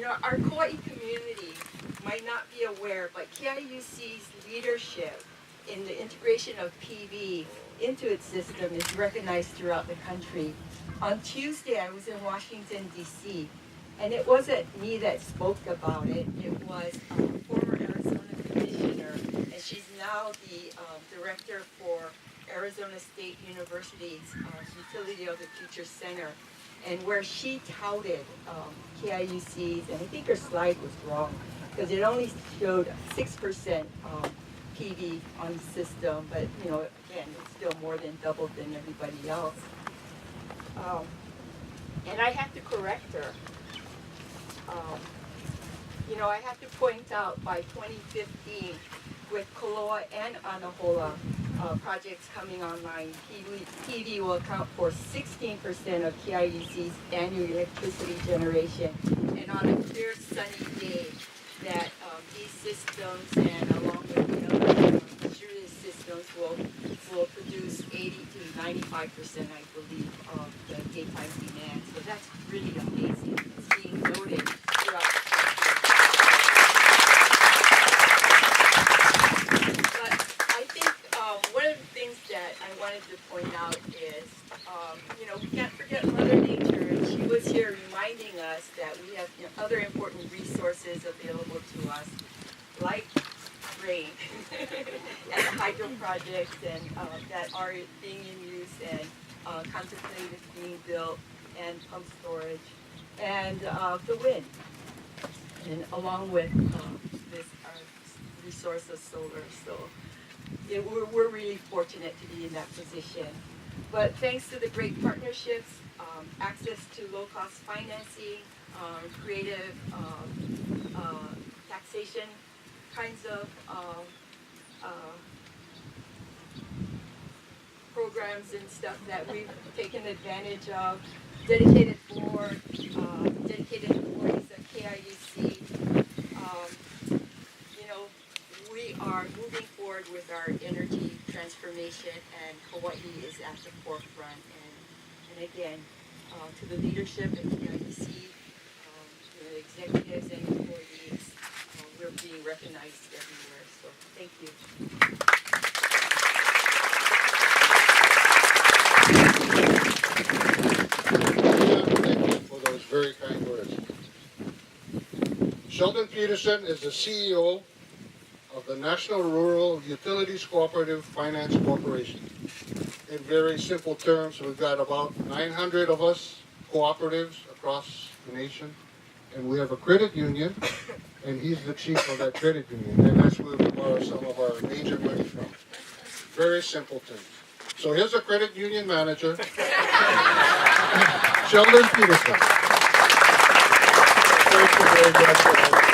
our Kaua'i community might not be aware, but KIUC's leadership in the integration of PV into its system is recognized throughout the country. On Tuesday, I was in Washington, D.C., and it wasn't me that spoke about it. It was a former Arizona commissioner, and she's now the director for Arizona State University's Utility of the Future Center, and where she touted KIUC's, and I think her slide was wrong, because it only showed 6% PV on the system, but again, it's still more than double than everybody else. And I have to correct her. I have to point out by 2015, with Koloa and Anahola projects coming online, PV will account for 16% of KIUC's annual electricity generation. And on a clear sunny day, that these systems and along with distributed systems will produce 80 to 95%, I believe, of the daytime demand. So that's really amazing. It's being noted throughout the country. But I think one of the things that I wanted to point out is, we can't forget Mother Nature. And she was here reminding us that we have other important resources available to us, like rain and the hydro projects and that are being in use and contemplated being built, and pump storage, and the wind, and along with this resource of solar. So we're really fortunate to be in that position. But thanks to the great partnerships, access to low-cost financing, creative taxation kinds of programs and stuff that we've taken advantage of, dedicated board, dedicated employees at KIUC. We are moving forward with our energy transformation, and Kauai is at the forefront. And again, to the leadership at KIUC, the executives and employees, we're being recognized everywhere. So thank you. Thank you for those very kind words. Sheldon Petersen is the CEO of the National Rural Utilities Cooperative Finance Corporation. In very simple terms, we've got about 900 of us cooperatives across the nation, and we have a credit union, and he's the chief of that credit union, and that's where we borrow some of our major money from. Very simple terms. So here's a credit union manager, Sheldon Petersen. Thank you very much.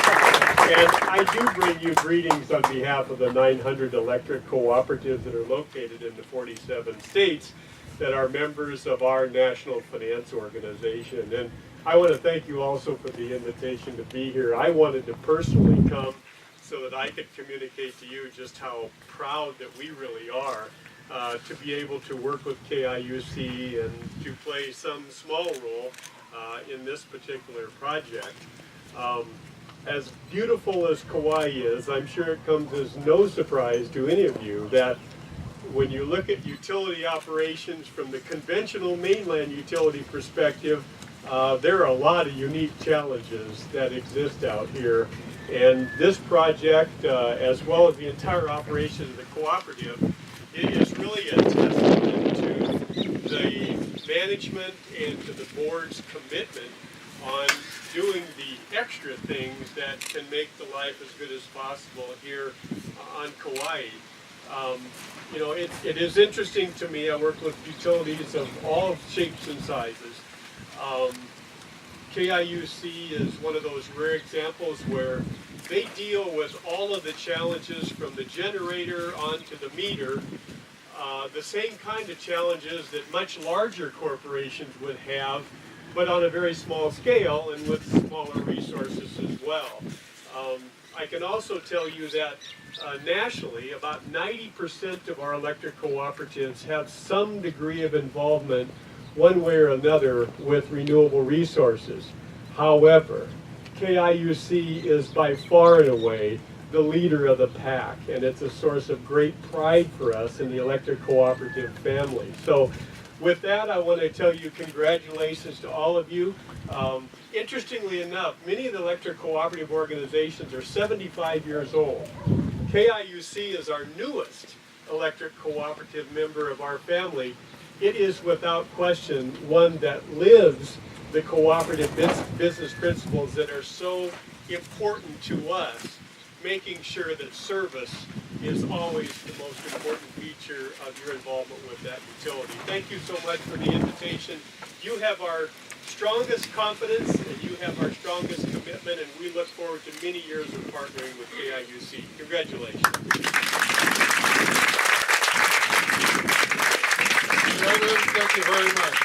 And I do bring you greetings on behalf of the 900 electric cooperatives that are located in the 47 states that are members of our national finance organization. And I want to thank you also for the invitation to be here. I wanted to personally come so that I could communicate to you just how proud that we really are to be able to work with KIUC and to play some small role in this particular project. As beautiful as Kauai is, I'm sure it comes as no surprise to any of you that when you look at utility operations from the conventional mainland utility perspective, there are a lot of unique challenges that exist out here. And this project, as well as the entire operation of the cooperative, it is really a testament to the management and to the board's commitment on doing the extra things that can make the life as good as possible here on Kauai. It is interesting to me. I work with utilities of all shapes and sizes. KIUC is one of those rare examples where they deal with all of the challenges from the generator onto the meter, the same kind of challenges that much larger corporations would have, but on a very small scale and with smaller resources as well. I can also tell you that nationally, about 90% of our electric cooperatives have some degree of involvement one way or another with renewable resources. However, KIUC is by far and away the leader of the pack, and it's a source of great pride for us in the electric cooperative family. So with that, I want to tell you congratulations to all of you. Interestingly enough, many of the electric cooperative organizations are 75 years old. KIUC is our newest electric cooperative member of our family. It is without question one that lives the cooperative business principles that are so important to us, making sure that service is always the most important feature of your involvement with that utility. Thank you so much for the invitation. You have our strongest confidence and you have our strongest commitment, and we look forward to many years of partnering with KIUC. Congratulations. Sheldon, thank you very much.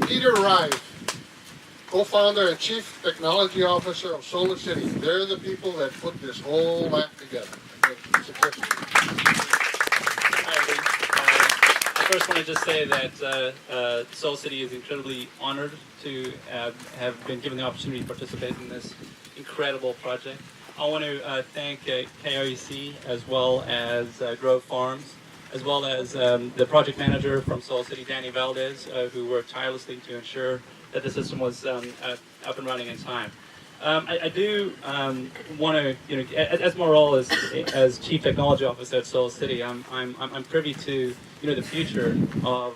Peter Rive, co-founder and chief technology officer of SolarCity. They're the people that put this whole app together. I first want to just say that SolarCity is incredibly honored to have been given the opportunity to participate in this incredible project. I want to thank KIUC as well as Grove Farms, as well as the project manager from SolarCity, Danny Valdez, who worked tirelessly to ensure that the system was up and running in time. I do want to, as my role as Chief Technology Officer at SolarCity, I'm privy to, the future of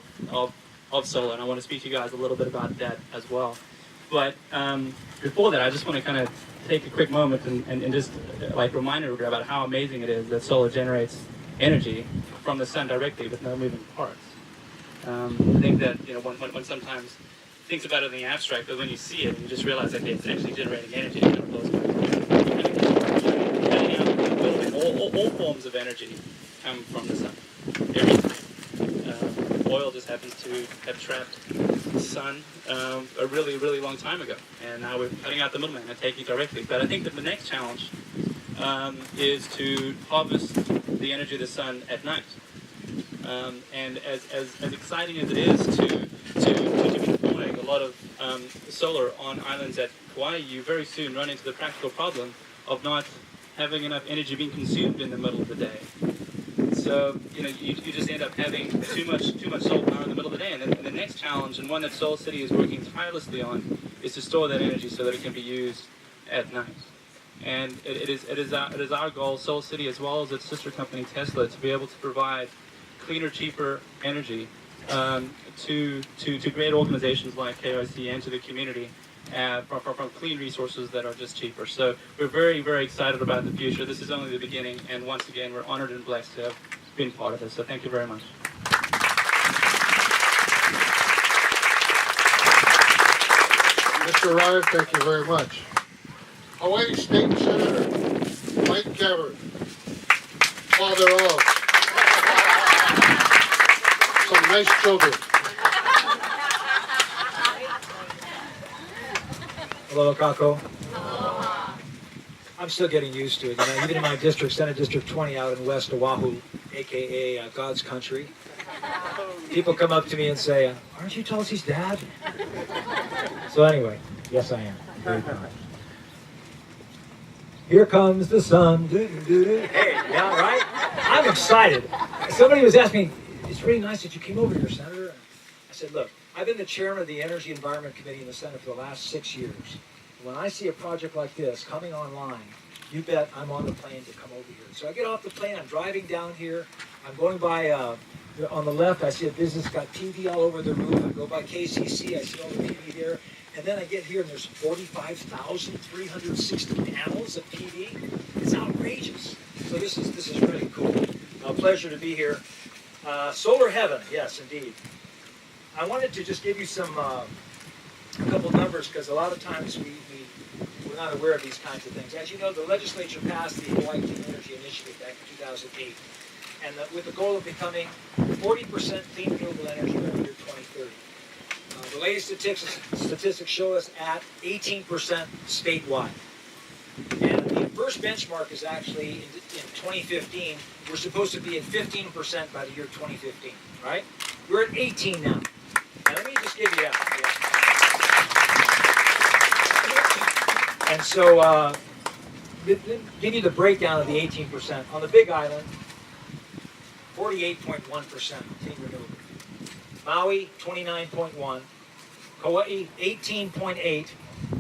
solar, and I want to speak to you guys a little bit about that as well. But before that, I just want to kind of take a quick moment and just remind everybody about how amazing it is that solar generates energy from the sun directly with no moving parts. I think that when sometimes thinks about it in the abstract, but when you see it, you just realize that it's actually generating energy. It kind of blows my mind. All forms of energy come from the sun. Everything. Oil just happens to have trapped the sun a really, really long time ago, and now we're cutting out the middleman and taking it directly. But I think that the next challenge is to harvest the energy of the sun at night. And as exciting as it is to be deploying a lot of solar on islands at Kauai, you very soon run into the practical problem of not having enough energy being consumed in the middle of the day. So you just end up having too much solar power in the middle of the day. And then the next challenge, and one that SolarCity is working tirelessly on, is to store that energy so that it can be used at night. And it is our goal, SolarCity, as well as its sister company Tesla, to be able to provide cleaner, cheaper energy to great organizations like KIUC and to the community from clean resources that are just cheaper. So we're very, very excited about the future. This is only the beginning, and once again, we're honored and blessed to have been part of this. So thank you very much. Mr. Rive, thank you very much. Hawai'i State Senator Mike Gabbard, father of some nice children. Hello, Kako. I'm still getting used to it. Even in my district, Senate District 20 out in West Oahu, aka God's country, people come up to me and say, "Aren't you Tulsi's dad?" So anyway, yes, I am. Very kind. Here comes the sun. Hey, yeah, right? I'm excited. Somebody was asking me, "It's really nice that you came over here, Senator." I said, "Look, I've been the chairman of the Energy Environment Committee in the Senate for the last 6 years. When I see a project like this coming online, you bet I'm on the plane to come over here." So I get off the plane, I'm driving down here, I'm going by, on the left, I see a business got TV all over the roof. I go by KCC, I see all the TV there. And then I get here and there's 45,360 panels of PV. It's outrageous. So this is really cool. A pleasure to be here. Solar heaven, yes, indeed. I wanted to just give you some a couple numbers because a lot of times we're not aware of these kinds of things. As you know, the legislature passed the Hawaii Clean Energy Initiative back in 2008, and with the goal of becoming 40% clean renewable energy by the year 2030. The latest statistics show us at 18% statewide. And the first benchmark is actually in 2015. We're supposed to be at 15% by the year 2015, right? We're at 18 now. Now let me just give you that. And so, give you the breakdown of the 18%. On the Big Island, 48.1% clean renewable. Maui, 29.1. Kaua'i, 18.8.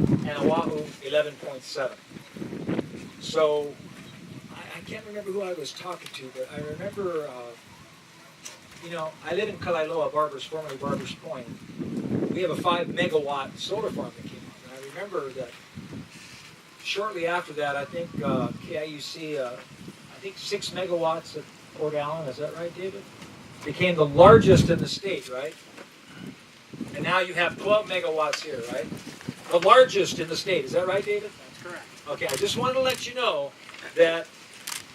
And Oahu, 11.7. So, I can't remember who I was talking to, but I remember, I live in Kalailoa, formerly Barbers Point. We have a 5 megawatt solar farm that came on. And I remember that shortly after that, I think KIUC, 6 megawatts at Port Allen, is that right, David? Became the largest in the state, right? And now you have 12 megawatts here, right? The largest in the state, is that right, David? That's correct. Okay, I just wanted to let you know that,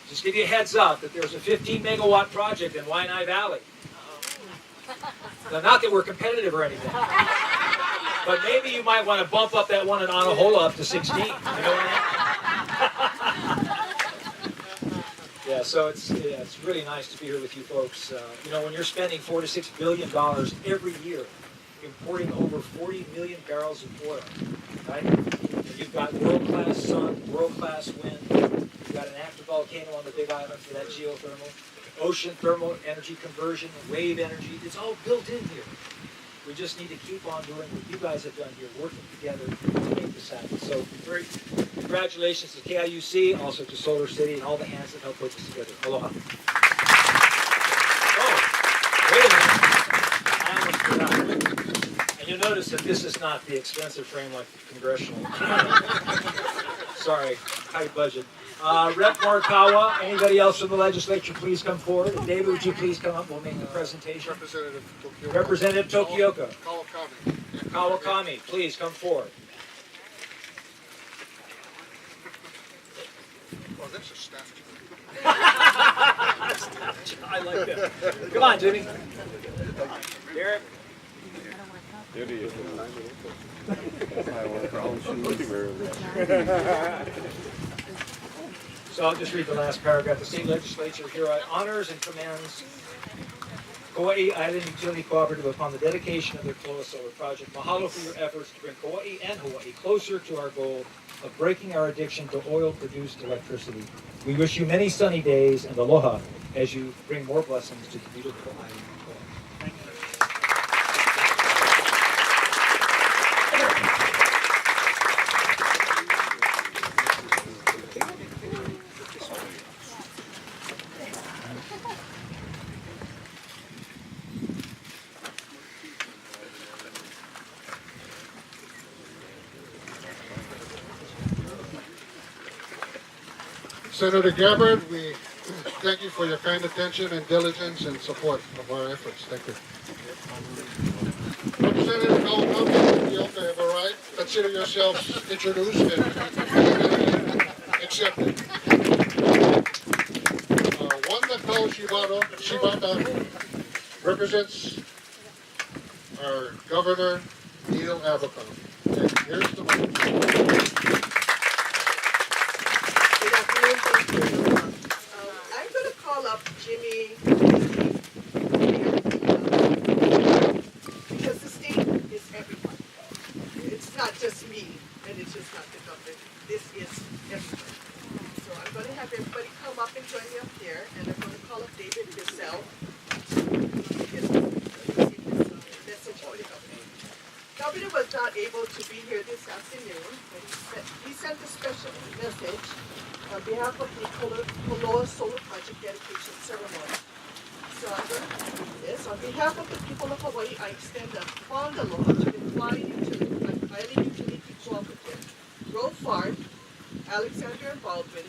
just give you a heads up, that there's a 15 megawatt project in Waianae Valley. Now, not that we're competitive or anything, but maybe you might want to bump up that one in Anahola up to 16. You know what I mean? Yeah, so it's really nice to be here with you folks. When you're spending $4 to $6 billion every year importing over 40 million barrels of oil, right? And you've got world-class sun, world-class wind. You've got an active volcano on the Big Island for that geothermal. Ocean thermal energy conversion, wave energy, it's all built in here. We just need to keep on doing what you guys have done here, working together to make this happen. So great congratulations to KIUC, also to SolarCity, and all the hands that helped put this together. Aloha. Oh, wait a minute. I almost forgot. And you'll notice that this is not the expensive frame like the congressional. Sorry, tight budget. Rep. Morikawa, anybody else from the legislature, please come forward. David, would you please come up? We'll make the presentation. Representative Tokioka. Kawakami, please come forward. Well, that's a staff. I like that. Come on, Jimmy. Derek. So I'll just read the last paragraph. The state legislature hereby honors and commends Kaua'i Island Utility Cooperative upon the dedication of their Koloa Solar project. Mahalo for your efforts to bring Kaua'i and Hawaii closer to our goal of breaking our addiction to oil-produced electricity. We wish you many sunny days and aloha as you bring more blessings to the beautiful island of Kauai. Thank you. Senator Gabbard, we thank you for your kind attention and diligence and support of our efforts. Thank you. Representative Kawakami, you have arrived. Consider yourselves introduced and accepted. Wanda Kau-Shibata represents our Governor, Neil Abercrombie. And here's the mic. I'm going to call up Jimmy because the state is everyone. It's not just me, and it's just not the government. This is everyone. So I'm going to have everybody come up and join me up here, and I'm going to call up David Bissell to get message for the governor. Governor was not able to be here this afternoon, but he sent a special message on behalf of the Koloa Solar Project Dedication Ceremony. So I'm going to read this. On behalf of the people of Hawaii, I extend a fond aloha to the Kaua'i Island Utility Cooperative, Grove Farm, Alexander and Baldwin,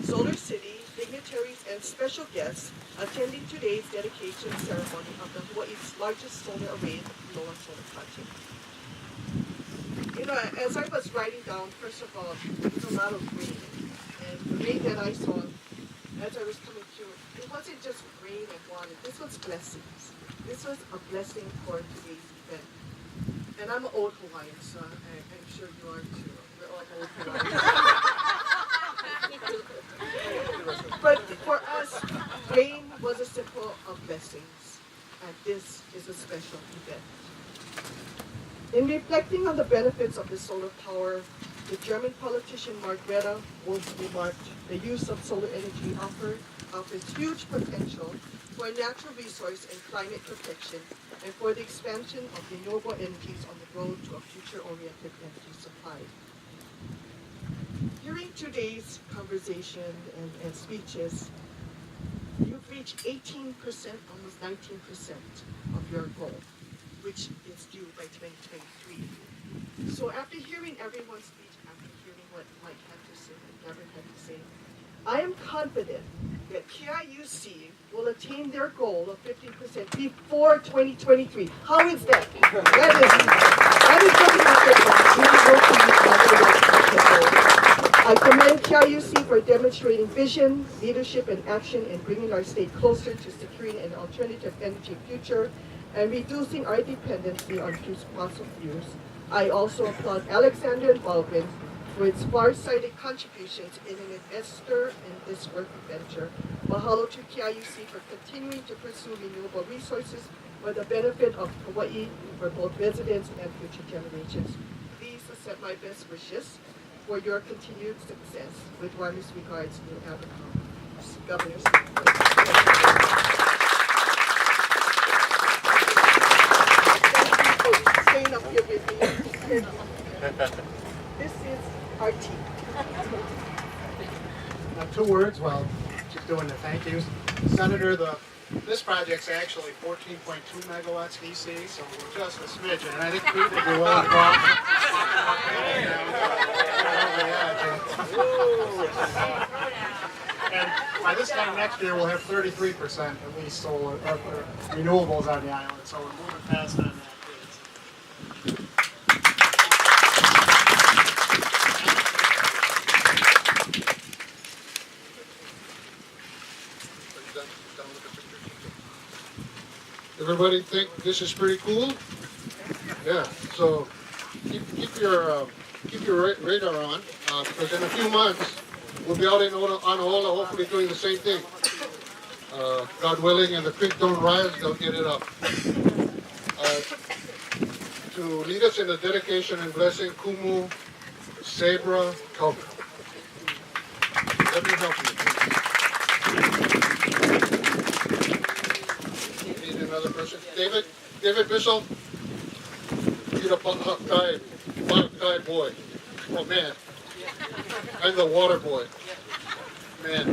SolarCity, dignitaries, and special guests attending today's dedication ceremony of the Hawaii's largest solar array, the Koloa Solar Project. As I was writing down, first of all, there was a lot of rain. And the rain that I saw as I was coming through, it wasn't just rain and water. This was blessings. This was a blessing for today's event. And I'm an old Hawaiian, so I'm sure you are too. We're all old Hawaiians. But for us, rain was a symbol of blessings. And this is a special event. In reflecting on the benefits of the solar power The German politician Margrethe once remarked, the use of solar energy offers huge potential for natural resource and climate protection and for the expansion of renewable energies on the road to a future-oriented energy supply. During today's conversation and speeches, you've reached 18%, almost 19% of your goal, which is due by 2023. So after hearing everyone's speech, after hearing what Mike had to say, and Gabbard had to say, I am confident that KIUC will attain their goal of 15% before 2023. How is that? That is I commend KIUC for demonstrating vision, leadership, and action in bringing our state closer to securing an alternative energy future and reducing our dependency on fossil fuels. I also applaud Alexander and Baldwin for its far-sighted contributions in an investor in this work venture. Mahalo to KIUC for continuing to pursue renewable resources for the benefit of Kaua'i, for both residents and future generations. Please accept my best wishes for your continued success. With warmest regards, New Abercrombie. Governor. Staying up here with me. This is our team. 2 words while she's doing the thank yous. Senator, this project's actually 14.2 megawatts DC, so we're just a smidgen. And I think Pete would be willing to go out and by this time next year, we'll have 33% at least solar renewables on the island. So we're moving fast on that. Everybody think this is pretty cool? Yeah. So keep your radar on because in a few months we'll be out in Onahola, hopefully doing the same thing. God willing, and the creek don't rise, they'll get it up. To lead us in the dedication and blessing, Kuma Sabra Kauka. Let me help you. Need another person. David Bissell. You're a Kauai boy. Oh man. I'm the water boy. Man.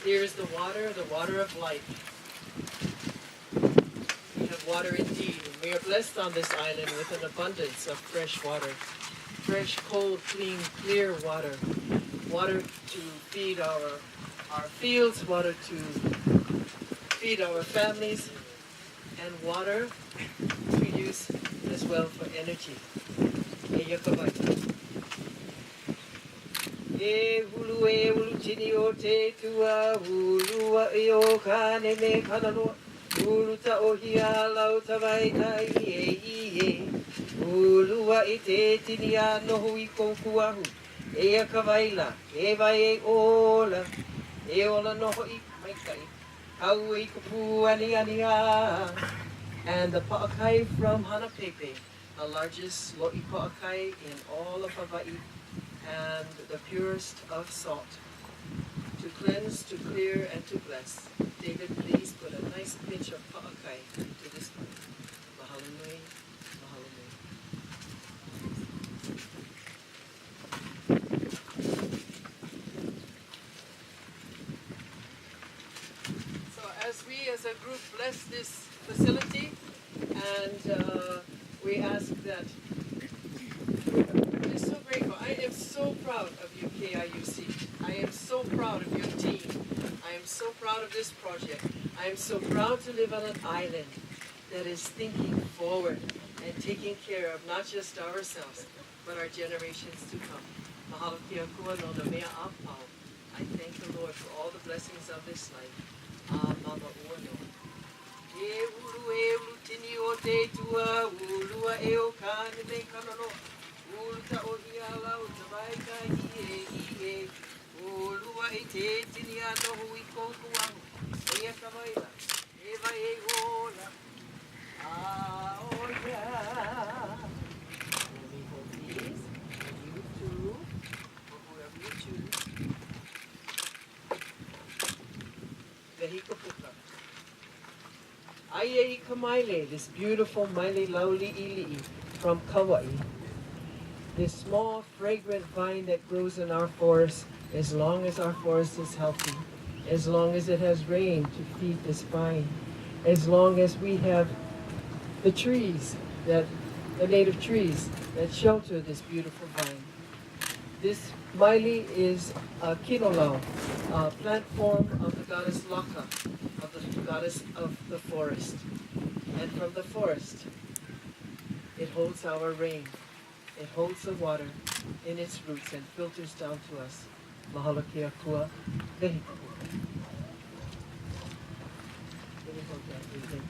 Here's the water of life. We have water indeed, and we are blessed on this island with an abundance of fresh water. Fresh, cold, clean, clear water. Water to feed our fields, water to feed our families, and water to use as well for energy. E hulu tini o te tua, hulua e o kane me kananoa, hulu ta o hia lau tawai tai e. Hulua i te tini a noho i koukuahu, e a kawaila, e vai e ola noho i maikai, hau i kupu ani a. And the pa'akai from Hanapepe, the largest lo'i pa'akai in all of Hawaii, and the purest of salt, to cleanse, to clear, and to bless. David, please put a nice pinch of pa'akai into this one. Mahalo nui, mahalo nui. So as we as a group bless this facility, and we ask that we're so grateful. I am so proud of you, KIUC. I am so proud of your team. I am so proud of this project. I am so proud to live on an island that is thinking forward and taking care of not just ourselves, but our generations to come. Mahalo kia kua no na mea apau. I thank the Lord for all the blessings of this life. Mama ua no. E ulu tini o te tua, ulua e o kane me kananoa. Uluta o hia lau te vai kai e. Ulua i te tini a nohu i kamaila. Eva e hola. Ah, oh yeah. Let me hold these. And you too. Or whoever you choose. Vehiko puka. Aiei kamaile, this beautiful maile lauli ili'i from Kaua'i. This small, fragrant vine that grows in our forest, as long as our forest is healthy, as long as it has rain to feed this vine, as long as we have the trees, the native trees that shelter this beautiful vine. This maili is a kinolau, a plant form of the goddess Laka, of the goddess of the forest. And from the forest, it holds our rain. It holds the water in its roots and filters down to us. Mahalo ke akua, vehiko. Let me hold that, breathing.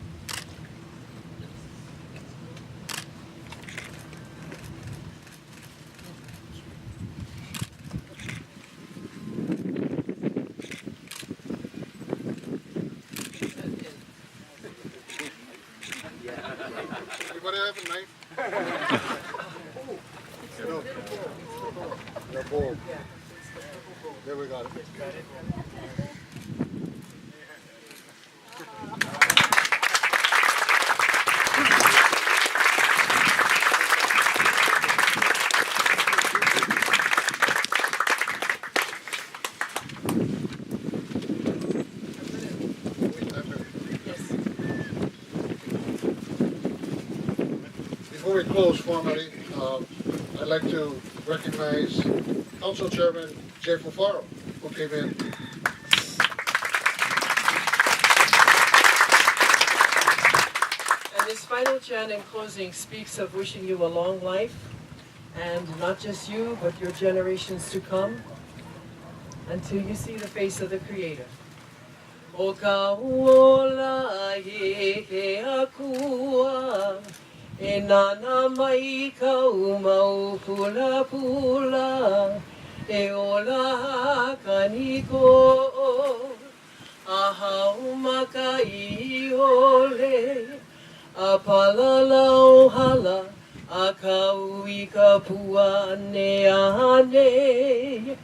Anybody have a knife? No. The bowl. There we got it. Before we close formally, I'd like to recognize Council Chairman Jay Fufaro, who came in. And this final chant in closing speaks of wishing you a long life, and not just you, but your generations to come, until you see the face of the Creator. O ka uola e ke akua, e nana mai ka umau pula pula, e ola kaniko, aha umaka I ole, a palala o hala, a kaui ka pua ne ane,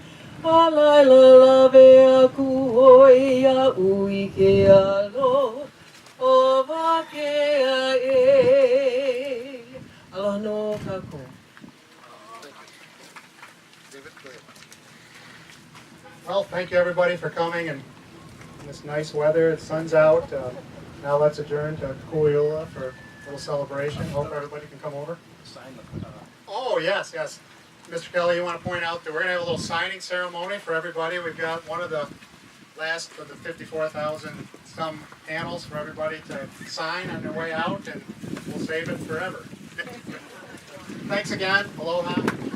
a laila lave aku hoi a ui ke alo, o vake a e, aloha no kako. Well, thank you everybody for coming and this nice weather. The sun's out. Now let's adjourn to Ku'ui'ula for a little celebration. Hope everybody can come over. Oh, yes, yes. Mr. Kelly, you want to point out that we're going to have a little signing ceremony for everybody. We've got one of the last of the 54,000 some panels for everybody to sign on their way out, and we'll save it forever. Thanks again. Aloha.